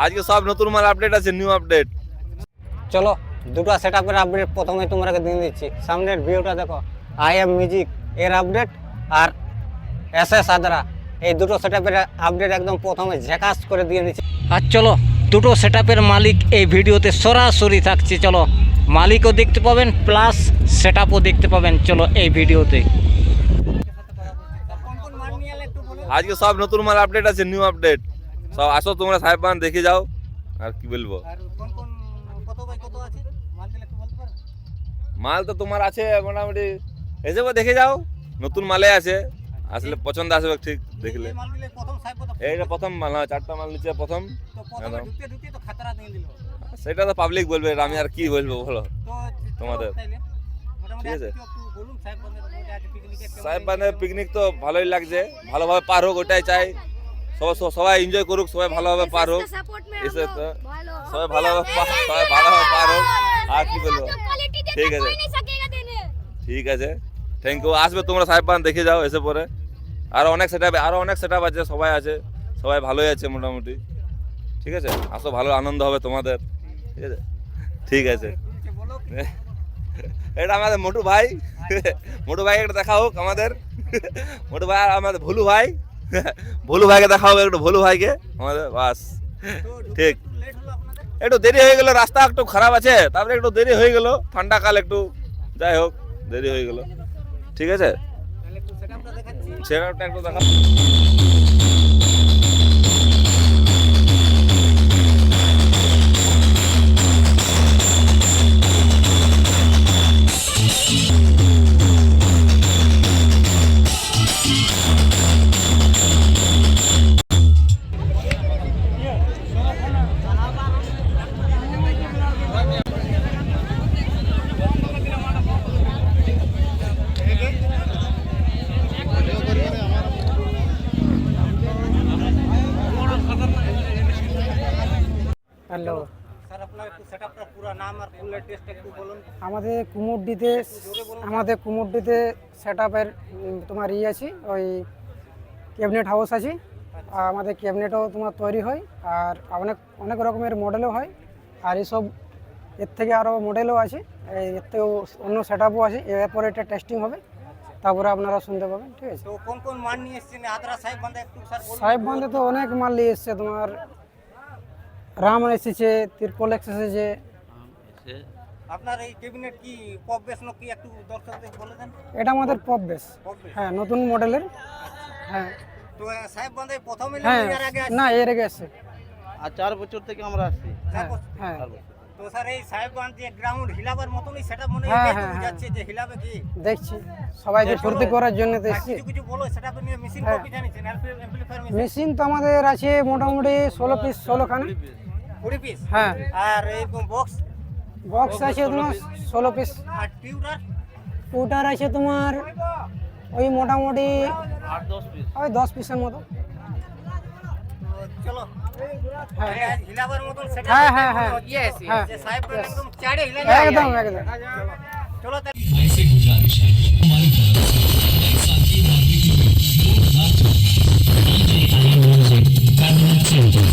আজকে সব নতুন মাল আপডেট আছে, নিউ আপডেট। চলো দুটো সেটআপের আপডেট প্রথমে তোমাকে দিয়ে দিচ্ছি। সামনের ভিউটা দেখো, আই এম মিউজিক এর আপডেট আর এসএস আদরা, এই দুটো সেটআপের আপডেট একদম প্রথমে ঝাকাস করে দিয়ে দিচ্ছি। আর চলো দুটো সেটআপের মালিক এই ভিডিওতে সরাসরি থাকছে। চলো মালিকও দেখতে পাবেন প্লাস সেটআপও দেখতে পাবেন। চলো এই ভিডিওতে আজকে সব নতুন মাল আপডেট আছে, নিউ আপডেট। সব আসো তোমরা সাহেবান দেখে যাও। আর কি বলবো, মাল তো তোমার আছে মোটামুটি, এসে দেখে যাও। নতুন মালে আছে, আসলে পছন্দ আসবে ঠিক দেখলে। এইটা প্রথম মাল, হ্যাঁ 4টা মাল নিচে প্রথম। সেটা তো পাবলিক বলবে, আমি আর কি বলবো বলো তোমাদের। ঠিক আছে, সাহেববান্ধের পিকনিক তো ভালোই লাগছে, ভালোভাবে পার হোক ওটাই চাই। সবাই এনজয় করুক, সবাই ভালোভাবে পার হোক। এসে তো সবাই ভালোভাবে পার হোক। আর কি বলবো, ঠিক আছে ঠিক আছে, থ্যাংক ইউ। আসবে তোমরা সাহেববান্ধ দেখে যাও এসে পরে। আরো অনেক সেটআপ আছে, সবাই আছে, সবাই ভালোই আছে মোটামুটি। ঠিক আছে, আসো, ভালো আনন্দ হবে তোমাদের। ঠিক আছে ঠিক আছে। এটা আমাদের মোটু ভাই, মোটু ভাই একটা দেখা হোক আমাদের। মোটু ভাই আর আমাদের ভুলু ভাই, ভুলু ভাইকে দেখা হোক একটু, ভুলু ভাইকে আমাদের। বাস ঠিক, একটু দেরি হয়ে গেল, রাস্তা একটু খারাপ আছে, তারপরে একটু দেরি হয়ে গেল, ঠান্ডা কাল একটু, যাই হোক দেরি হয়ে গেল। ঠিক আছে, সেটআপটা একটু দেখা। হ্যালো স্যার, আপনার একটু সেটআপটা পুরো নাম আর ফুল অ্যাড্রেসটা একটু বলুন। আমাদের কুমুরডিতে সেটআপের তোমার আছে, ওই ক্যাবিনেট হাউস আছে। আর আমাদের ক্যাবিনেটও তোমার তৈরি হয়, আর অনেক রকমের মডেলও হয়। আর এসব এর থেকে আরও মডেলও আছে, এর থেকেও অন্য সেটআপও আছে। এরপরে এটা টেস্টিং হবে, তারপরে আপনারা শুনতে পাবেন। ঠিক আছে, তো কোন কোন মাল নিয়ে এসেছেন আদ্রা সাহেববান্ধে একটু স্যার বলুন। সাহেববান্ধে তো অনেক মাল নিয়ে এসছে, তোমার রাম এসেছে, তিরপল এসেছে। আপনার এই ক্যাবিনেট কি পপ বেস নাকি একটু দর্শকদের বলে দেন। এটা আমাদের পপ বেস, হ্যাঁ নতুন মডেলের। হ্যাঁ, তো সাহেববান্ধে প্রথমে হ্যাঁ এর আগে না এর আগে আসছে। আর 4 বছর থেকে আমরা আসছি। হ্যাঁ হ্যাঁ, তো স্যার এই সাহেববান্ধ যে গ্রাউন্ড হিলাবার মতনই সেটা মনে হ্যাঁ, হয় হ্যাঁ, যাচ্ছে যে হিলাবে কি দেখছি সবাইকে ফুর্তি করার জন্য দেখছি। কিছু বলো সেটা নিয়ে মেশিন হ্যাঁ। কপি জানিছেন অ্যাম্পলিফায়ার মেশিন মেশিন তো আমাদের আছে মোটামুটি 16 খানা। 20 পিস। হ্যাঁ, আর এই বক্স আছে তোমার 16 পিস। আর টিউটার ওটার আছে তোমার ওই মোটামুটি 8-10 পিস। ওই 10 পিসের মতো। চলো হ্যাঁ হিলাবার মতন সেটা হ্যাঁ হ্যাঁ হ্যাঁ হ্যাঁ, যে সাহেববান্ধ একদম চাড়ে হিলা একদম। চলো भाई से गुजारिश है हमारी तरफ से एक साथी बारबेक्यू में 2000 चलिए